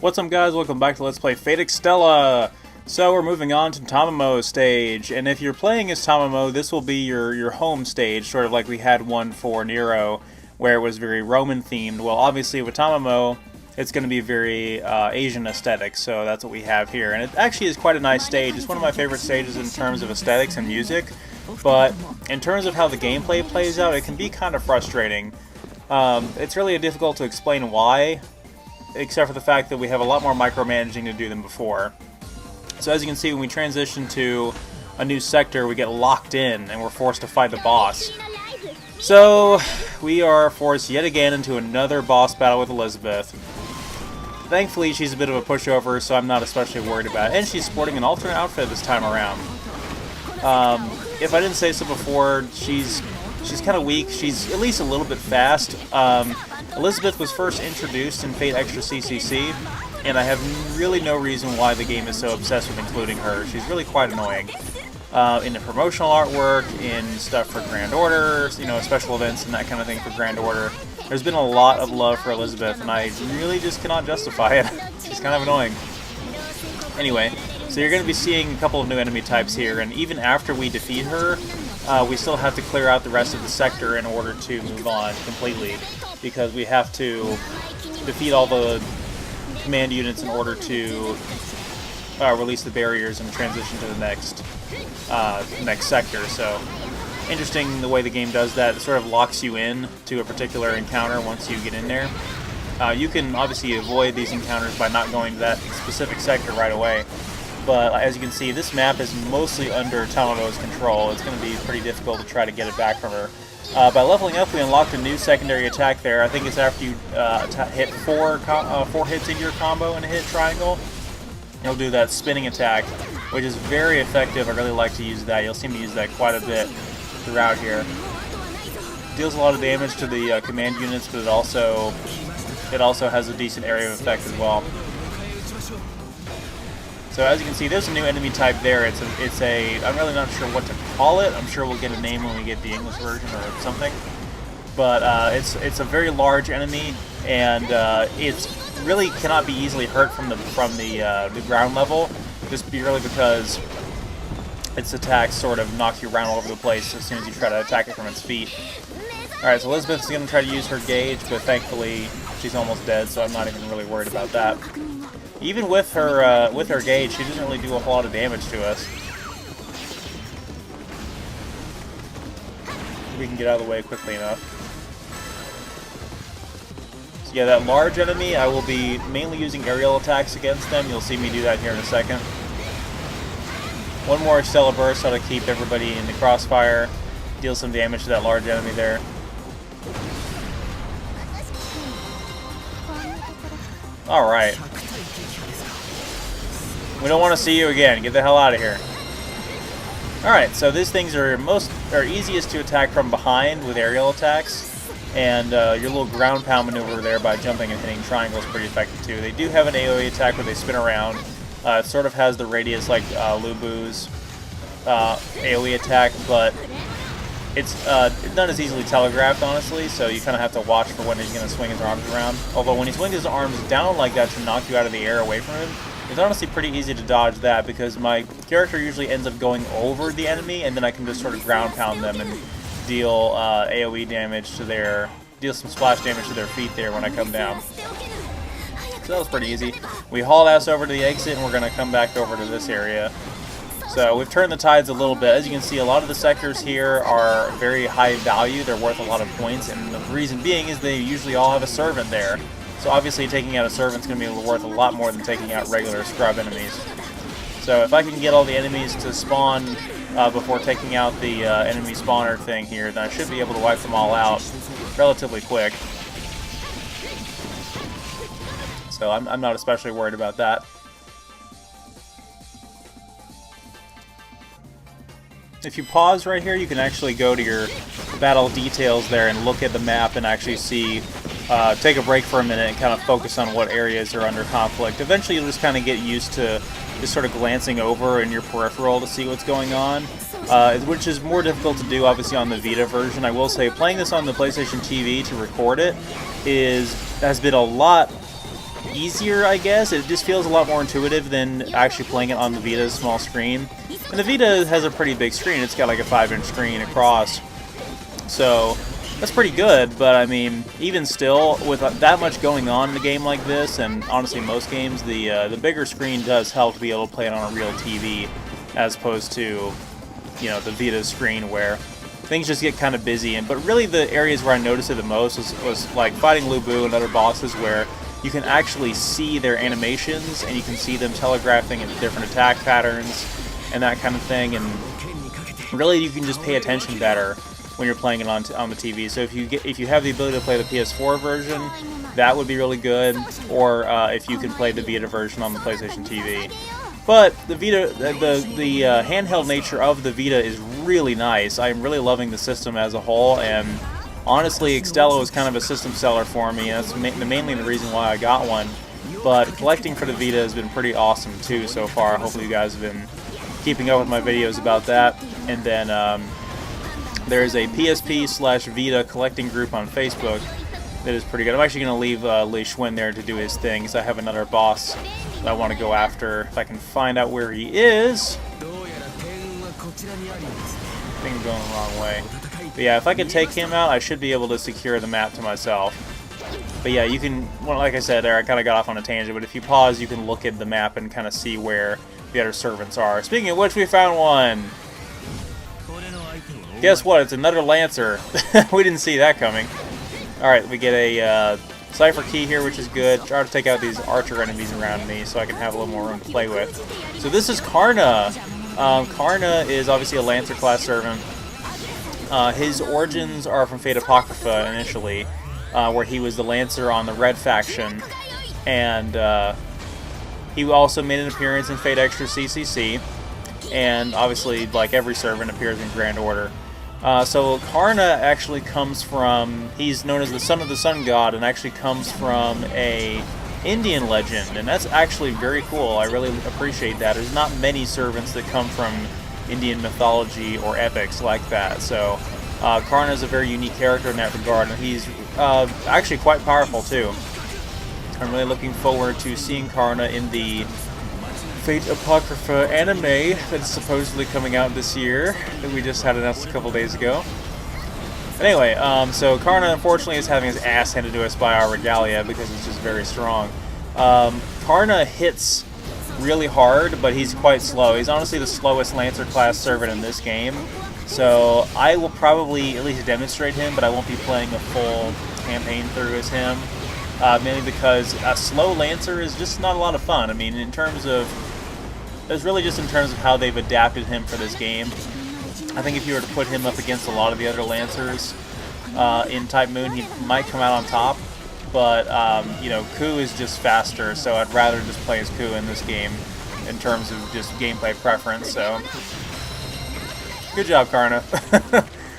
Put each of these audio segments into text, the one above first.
What's up guys, welcome back to Let's Play Fate Extella! So we're moving on to Tamamo's stage, and if you're playing as Tamamo, this will be your home stage, sort of like we had one for Nero, where it was very Roman themed. Well, obviously with Tamamo, it's going to be very Asian aesthetic, so that's what we have here. And it actually is quite a nice stage. It's one of my favorite stages in terms of aesthetics and music, but in terms of how the gameplay plays out, it can be kind of frustrating. It's really difficult to explain why, except for the fact that we have a lot more micromanaging to do than before. So as you can see, when we transition to a new sector, we get locked in and we're forced to fight the boss. So we are forced yet again into another boss battle with Elizabeth. Thankfully, she's a bit of a pushover, so I'm not especially worried about it. And she's sporting an alternate outfit this time around. If I didn't say so before, she's kind of weak. She's at least a little bit fast. Elizabeth was first introduced in Fate Extra CCC, and I have really no reason why the game is so obsessed with including her. She's really quite annoying. In the promotional artwork, in stuff for Grand Order, you know, special events and that kind of thing for Grand Order, there's been a lot of love for Elizabeth, and I really just cannot justify it. She's kind of annoying. Anyway, so you're going to be seeing a couple of new enemy types here, and even after we defeat her, we still have to clear out the rest of the sector in order to move on completely, because we have to defeat all the command units in order to release the barriers and transition to the next sector. So interesting the way the game does that. It sort of locks you in to a particular encounter once you get in there. You can obviously avoid these encounters by not going to that specific sector right away. But as you can see, this map is mostly under Tamamo's control. It's going to be pretty difficult to try to get it back from her. By leveling up, we unlocked a new secondary attack there. I think it's after you hit four hits into your combo and hit triangle. You'll do that spinning attack, which is very effective. I really like to use that. You'll see me use that quite a bit throughout here. Deals a lot of damage to the command units, but it also has a decent area of effect as well. So as you can see, there's a new enemy type there. I'm really not sure what to call it. I'm sure we'll get a name when we get the English version or something. But it's a very large enemy, and it really cannot be easily hurt from the ground level, just purely because its attacks sort of knock you around all over the place as soon as you try to attack it from its feet. Alright, so Elizabeth's going to try to use her gauge, but thankfully she's almost dead, so I'm not even really worried about that. Even with her gauge, she doesn't really do a whole lot of damage to us. We can get out of the way quickly enough. So yeah, that large enemy, I will be mainly using aerial attacks against them. You'll see me do that here in a second. One more Extella burst ought to keep everybody in the crossfire. Deal some damage to that large enemy there. Alright. We don't want to see you again. Get the hell out of here. Alright, so these things are easiest to attack from behind with aerial attacks. And your little ground pound maneuver there by jumping and hitting triangles is pretty effective too. They do have an AoE attack where they spin around. It sort of has the radius like Lubu's AoE attack, but it's not as easily telegraphed, honestly, so you kind of have to watch for when he's going to swing his arms around. Although when he swings his arms down like that to knock you out of the air away from him, it's honestly pretty easy to dodge that, because my character usually ends up going over the enemy, and then I can just sort of ground pound them and deal AoE damage to deal some splash damage to their feet there when I come down. So that was pretty easy. We haul ass over to the exit, and we're going to come back over to this area. So we've turned the tides a little bit. As you can see, a lot of the sectors here are very high value. They're worth a lot of points, and the reason being is they usually all have a servant there. So obviously taking out a servant's going to be worth a lot more than taking out regular scrub enemies. So if I can get all the enemies to spawn before taking out the enemy spawner thing here, then I should be able to wipe them all out relatively quick. So I'm not especially worried about that. If you pause right here, you can actually go to your battle details there and look at the map and actually see, take a break for a minute and kind of focus on what areas are under conflict. Eventually you'll just kind of get used to just sort of glancing over in your peripheral to see what's going on, which is more difficult to do obviously on the Vita version. I will say playing this on the PlayStation TV to record it has been a lot easier, I guess. It just feels a lot more intuitive than actually playing it on the Vita's small screen. And the Vita has a pretty big screen. It's got like a 5-inch screen across. So that's pretty good, but I mean, even still, with that much going on in a game like this, and honestly most games, the bigger screen does help to be able to play it on a real TV, as opposed to, you know, the Vita screen where things just get kind of busy. But really the areas where I noticed it the most was like fighting Lu Bu and other bosses where you can actually see their animations and you can see them telegraphing into different attack patterns and that kind of thing, and really you can just pay attention better when you're playing it on the TV. So if you have the ability to play the PS4 version, that would be really good, or if you can play the Vita version on the PlayStation TV. But the Vita, the handheld nature of the Vita is really nice. I'm really loving the system as a whole, and honestly, Extella was kind of a system seller for me, and that's mainly the reason why I got one. But collecting for the Vita has been pretty awesome too so far. Hopefully you guys have been keeping up with my videos about that. And then there's a PSP/Vita collecting group on Facebook that is pretty good. I'm actually going to leave Li Xuan there to do his thing, because I have another boss that I want to go after. If I can find out where he is. I think I'm going the wrong way. But yeah, if I can take him out, I should be able to secure the map to myself. But yeah, you can, well, like I said there, I kind of got off on a tangent, but if you pause, you can look at the map and kind of see where the other servants are. Speaking of which, we found one! Guess what? It's another Lancer. We didn't see that coming. Alright, we get a Cipher Key here, which is good. Try to take out these archer enemies around me so I can have a little more room to play with. So this is Karna. Karna is obviously a Lancer class servant. His origins are from Fate Apocrypha initially, where he was the Lancer on the Red faction, and he also made an appearance in Fate Extra CCC, and obviously, like every servant, appears in Grand Order. So Karna actually comes from, he's known as the son of the sun god, and actually comes from a Indian legend, and that's actually very cool. I really appreciate that. There's not many servants that come from Indian mythology or epics like that, so Karna is a very unique character in that regard, and he's actually quite powerful too. I'm really looking forward to seeing Karna in the Fate Apocrypha anime that's supposedly coming out this year, that we just had announced a couple days ago. Anyway, so Karna unfortunately is having his ass handed to us by our Regalia because it's just very strong. Karna hits really hard, but he's quite slow. He's honestly the slowest Lancer class servant in this game, so I will probably at least demonstrate him, but I won't be playing a full campaign through as him, mainly because a slow Lancer is just not a lot of fun. I mean, in terms of, it's really just in terms of how they've adapted him for this game. I think if you were to put him up against a lot of the other Lancers in Type Moon, he might come out on top. But, you know, Ku is just faster, so I'd rather just play as Ku in this game in terms of just gameplay preference, so good job, Karna.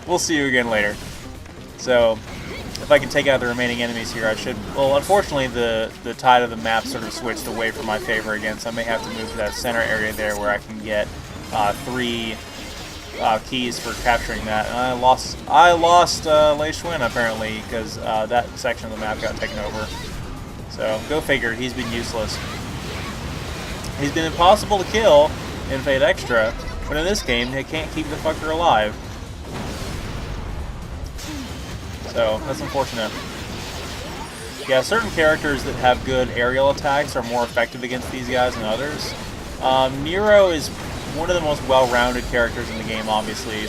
We'll see you again later. So, if I can take out the remaining enemies here, I should... Well, unfortunately, the tide of the map sort of switched away from my favor again, so I may have to move to that center area there where I can get 3 keys for capturing that. And I lost Lei Xuan, apparently, because that section of the map got taken over. So, go figure, he's been useless. He's been impossible to kill in Fate Extra, but in this game, they can't keep the fucker alive. So, that's unfortunate. Yeah, certain characters that have good aerial attacks are more effective against these guys than others. Nero is one of the most well-rounded characters in the game, obviously.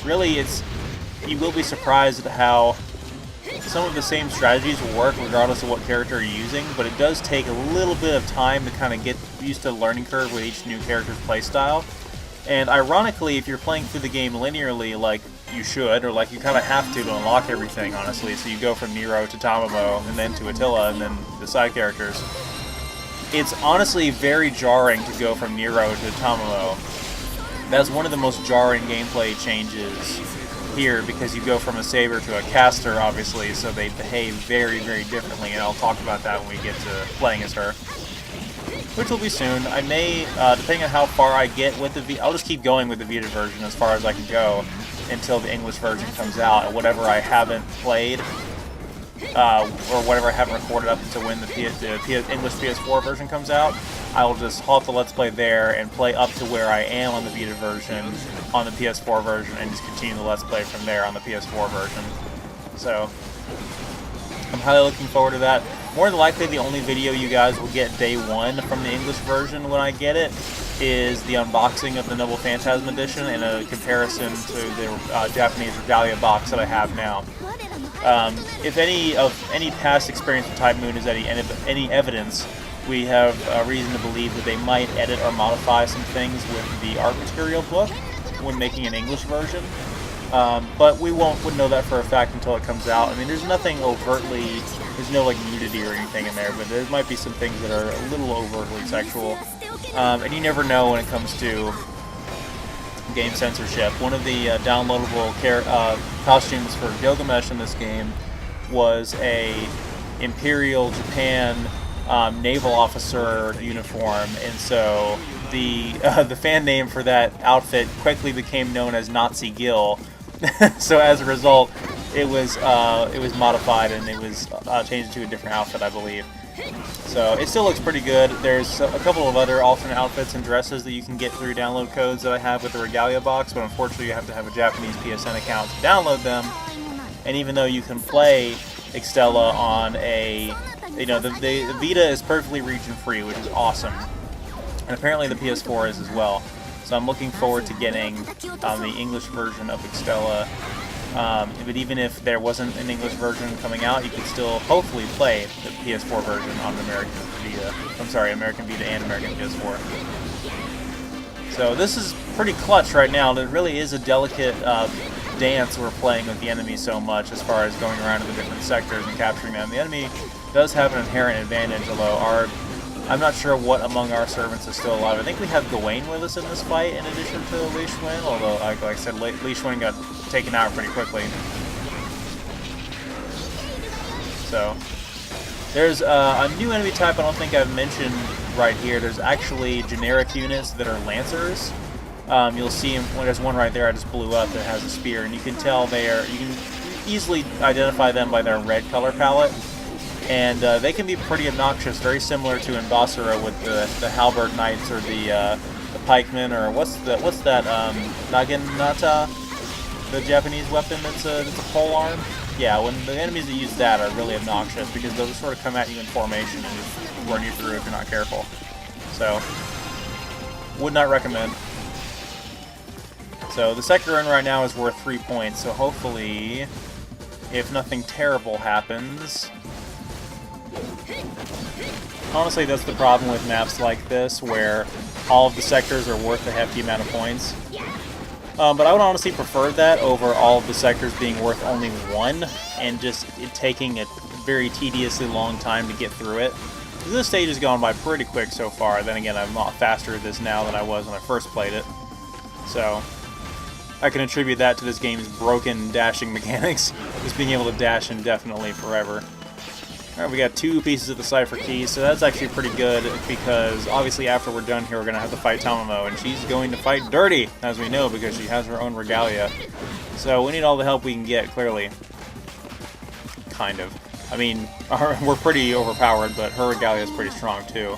Really, you will be surprised at how some of the same strategies will work regardless of what character you're using, but it does take a little bit of time to kind of get used to the learning curve with each new character's playstyle. And ironically, if you're playing through the game linearly, like you should, or like you kind of have to unlock everything, honestly, so you go from Nero to Tamamo, and then to Attila, and then the side characters, it's honestly very jarring to go from Nero to Tamamo. That's one of the most jarring gameplay changes here, because you go from a saber to a caster, obviously, so they behave very, very differently, and I'll talk about that when we get to playing as her, which will be soon. I may, depending on how far I get with the Vita, I'll just keep going with the Vita version as far as I can go until the English version comes out, and whatever I haven't played or whatever I haven't recorded up until when the English PS4 version comes out, I will just halt the Let's Play there and play up to where I am on the Vita version, on the PS4 version, and just continue the Let's Play from there on the PS4 version. So, I'm highly looking forward to that. More than likely, the only video you guys will get day one from the English version when I get it is the unboxing of the Noble Phantasm Edition and a comparison to the Japanese Regalia box that I have now. If any past experience with Type Moon is any evidence, we have reason to believe that they might edit or modify some things with the art material book when making an English version. But we wouldn't know that for a fact until it comes out. I mean, there's nothing overtly, there's no like nudity or anything in there, but there might be some things that are a little overtly sexual. And you never know when it comes to game censorship. One of the downloadable costumes for Gilgamesh in this game was a Imperial Japan naval officer uniform, and so the fan name for that outfit quickly became known as Nazi Gil. So as a result, it was modified and it was changed to a different outfit, I believe. So it still looks pretty good. There's a couple of other alternate outfits and dresses that you can get through download codes that I have with the Regalia box, but unfortunately you have to have a Japanese PSN account to download them. And even though you can play Extella on a, the Vita is perfectly region-free, which is awesome. And apparently the PS4 is as well. So I'm looking forward to getting the English version of Extella. But even if there wasn't an English version coming out, you could still hopefully play the PS4 version on an American Vita. I'm sorry, American Vita and American PS4. So this is pretty clutch right now. There really is a delicate dance we're playing with the enemy so much as far as going around to the different sectors and capturing them. The enemy does have an inherent advantage, although I'm not sure what among our servants is still alive. I think we have Gawain with us in this fight in addition to Li Xuan, although, like I said, Li Xuan got taken out pretty quickly. So, there's a new enemy type I don't think I've mentioned right here. There's actually generic units that are Lancers. You'll see there's one right there I just blew up that has a spear, and you can tell you can easily identify them by their red color palette. And they can be pretty obnoxious, very similar to in Basara with the Halberd Knights or the Pikemen, or what's that Naginata, the Japanese weapon that's a pole arm. Yeah, when the enemies that use that are really obnoxious because they'll just sort of come at you in formation and just run you through if you're not careful. So, would not recommend. So the sector we're in right now is worth 3 points. So hopefully, if nothing terrible happens. Honestly, that's the problem with maps like this, where all of the sectors are worth a hefty amount of points. But I would honestly prefer that over all of the sectors being worth only 1, and just it taking a very tediously long time to get through it. This stage has gone by pretty quick so far. Then again, I'm a lot faster at this now than I was when I first played it. So, I can attribute that to this game's broken dashing mechanics. Just being able to dash indefinitely forever. Alright, we got 2 pieces of the Cipher Key, so that's actually pretty good, because obviously after we're done here, we're going to have to fight Tamamo, and she's going to fight dirty, as we know, because she has her own Regalia. So we need all the help we can get, clearly. Kind of. I mean, we're pretty overpowered, but her Regalia is pretty strong, too.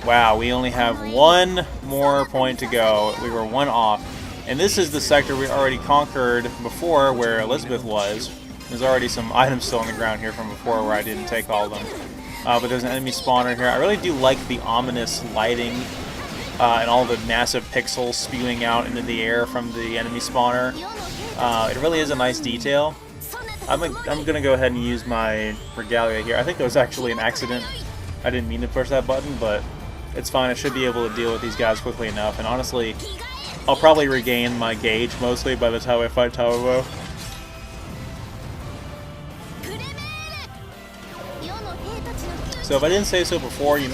Wow, we only have 1 more point to go. We were 1 off. And this is the sector we already conquered before, where Elizabeth was. There's already some items still on the ground here from before where I didn't take all of them. But there's an enemy spawner here. I really do like the ominous lighting and all the massive pixels spewing out into the air from the enemy spawner. It really is a nice detail. I'm going to go ahead and use my Regalia here. I think it was actually an accident. I didn't mean to push that button, but it's fine. I should be able to deal with these guys quickly enough. And honestly, I'll probably regain my gauge mostly by the time I fight Tamamo. So if I didn't say so before, you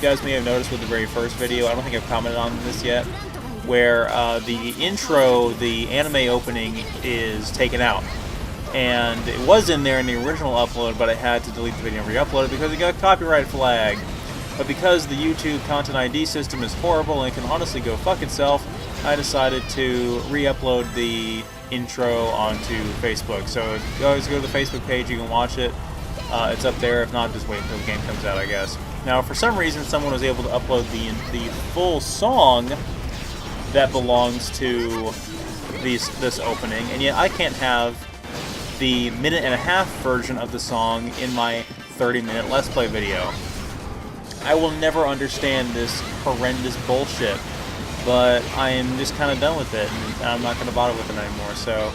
guys may have noticed with the very first video, I don't think I've commented on this yet, where the intro, the anime opening, is taken out. And it was in there in the original upload, but I had to delete the video and re-upload it because it got a copyright flag. But because the YouTube Content ID system is horrible and it can honestly go fuck itself, I decided to re-upload the intro onto Facebook. So if you always go to the Facebook page, you can watch it. It's up there. If not, just wait until the game comes out, I guess. Now, for some reason, someone was able to upload the full song that belongs to this opening, and yet I can't have the minute-and-a-half version of the song in my 30-minute Let's Play video. I will never understand this horrendous bullshit, but I am just kind of done with it, and I'm not going to bother with it anymore, so...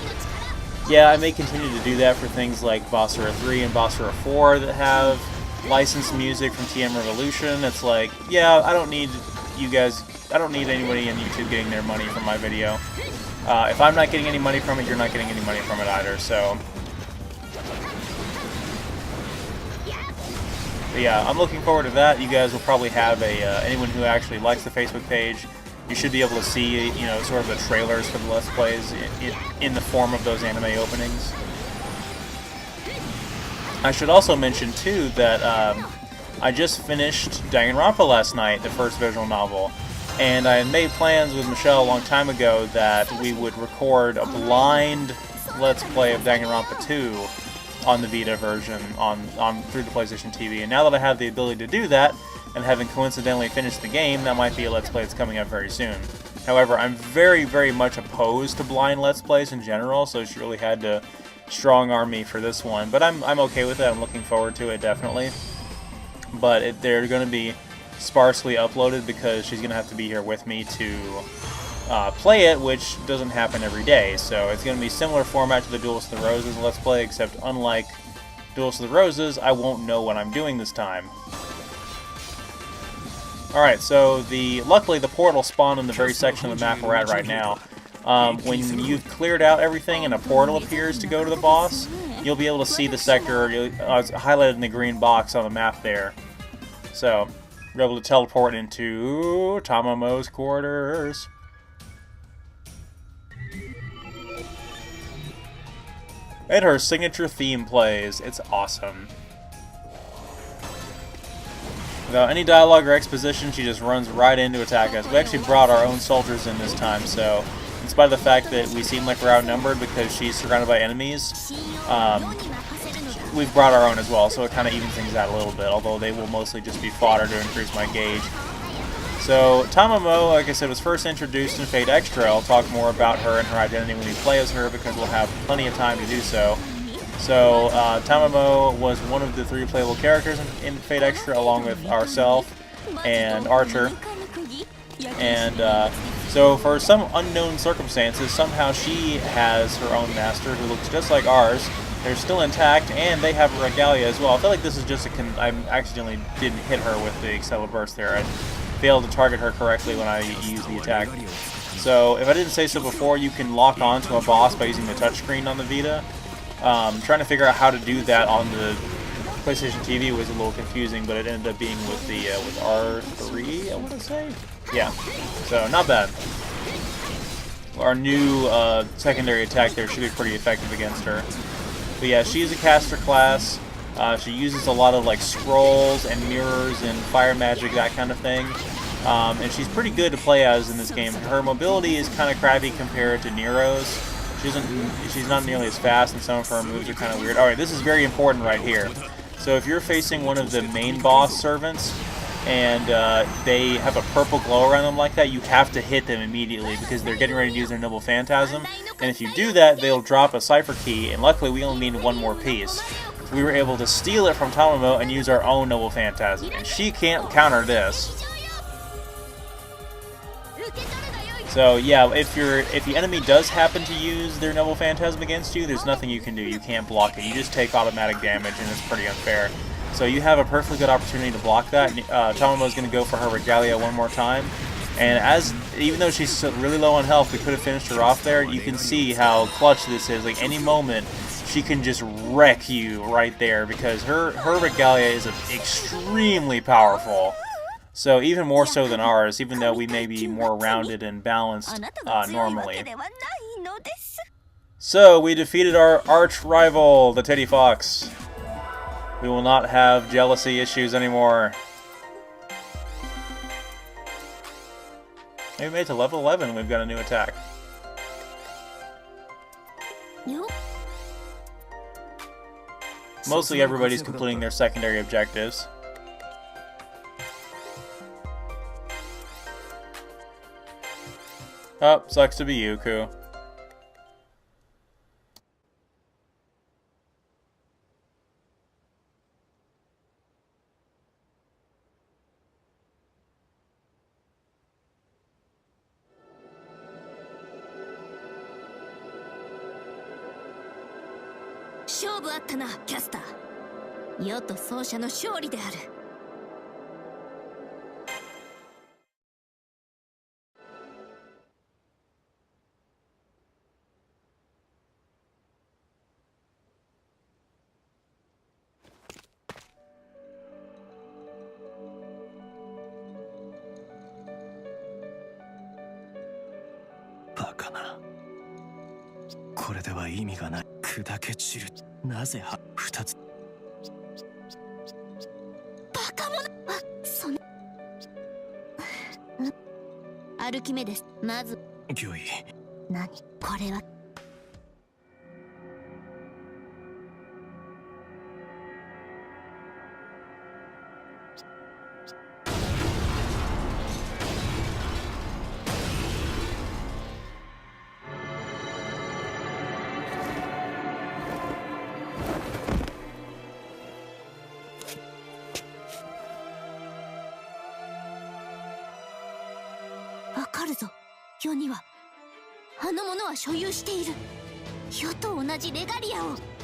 Yeah, I may continue to do that for things like Bossera 3 and Bossera 4 that have licensed music from TM Revolution. It's like, yeah, I don't need you guys, I don't need anybody on YouTube getting their money from my video. If I'm not getting any money from it, you're not getting any money from it either, so... But yeah, I'm looking forward to that. You guys will probably have anyone who actually likes the Facebook page, you should be able to see, you know, sort of the trailers for the Let's Plays in the form of those anime openings. I should also mention, too, that I just finished Danganronpa last night, the first visual novel, and I had made plans with Michelle a long time ago that we would record a blind Let's Play of Danganronpa 2 on the Vita version through the PlayStation TV, and now that I have the ability to do that, and having coincidentally finished the game, that might be a Let's Play that's coming out very soon. However, I'm very, very much opposed to blind Let's Plays in general, so she really had to strong-arm me for this one. But I'm okay with it. I'm looking forward to it, definitely. But they're going to be sparsely uploaded because she's going to have to be here with me to play it, which doesn't happen every day. So it's going to be similar format to the Duels of the Roses Let's Play, except unlike Duels of the Roses, I won't know what I'm doing this time. Alright, so luckily the portal spawned in the very section of the map we're at right now. When you've cleared out everything and a portal appears to go to the boss, you'll be able to see the sector it's highlighted in the green box on the map there. So, you're able to teleport into Tamamo's quarters. And her signature theme plays. It's awesome. Without any dialogue or exposition, she just runs right in to attack us. We actually brought our own soldiers in this time, so in spite of the fact that we seem like we're outnumbered because she's surrounded by enemies, we've brought our own as well, so it kind of evens things out a little bit, although they will mostly just be fodder to increase my gauge. So, Tamamo, like I said, was first introduced in Fate Extra. I'll talk more about her and her identity when we play as her because we'll have plenty of time to do so. So, Tamamo was one of the 3 playable characters in Fate Extra, along with ourselves and Archer. And so, for some unknown circumstances, somehow she has her own master who looks just like ours. They're still intact, and they have regalia as well. I feel like this is just I accidentally didn't hit her with the Extella burst there. I failed to target her correctly when I used the attack. So, if I didn't say so before, you can lock on to a boss by using the touchscreen on the Vita. Trying to figure out how to do that on the PlayStation TV was a little confusing, but it ended up being with the with R3, I want to say? Yeah, so not bad. Our new secondary attack there should be pretty effective against her. But yeah, she's a caster class. She uses a lot of like scrolls and mirrors and fire magic, that kind of thing. And she's pretty good to play as in this game. Her mobility is kind of crappy compared to Nero's. She's not nearly as fast, and some of her moves are kind of weird. Alright, this is very important right here. So if you're facing one of the main boss servants, and they have a purple glow around them like that, you have to hit them immediately, because they're getting ready to use their Noble Phantasm, and if you do that, they'll drop a cipher key, and luckily we only need 1 more piece. So we were able to steal it from Tamamo and use our own Noble Phantasm, and she can't counter this. So yeah, if the enemy does happen to use their Noble Phantasm against you, there's nothing you can do. You can't block it. You just take automatic damage, and it's pretty unfair. So you have a perfectly good opportunity to block that. Tamamo's going to go for her Regalia one more time. And even though she's really low on health, we could have finished her off there. You can see how clutch this is. Like, any moment, she can just wreck you right there, because her Regalia is extremely powerful. So even more so than ours, even though we may be more rounded and balanced normally. So we defeated our arch rival, the Teddy Fox. We will not have jealousy issues anymore. We made it to level 11, we've got a new attack. Mostly everybody's completing their secondary objectives. Oh, sucks to be Yuku. Bakana. これでは意味がない。砕け散る。なぜ2つ。バカ者。そのアルキメデス。まず御意。何これは。わかるぞ。世にはあの者は所有している世と同じレガリアを。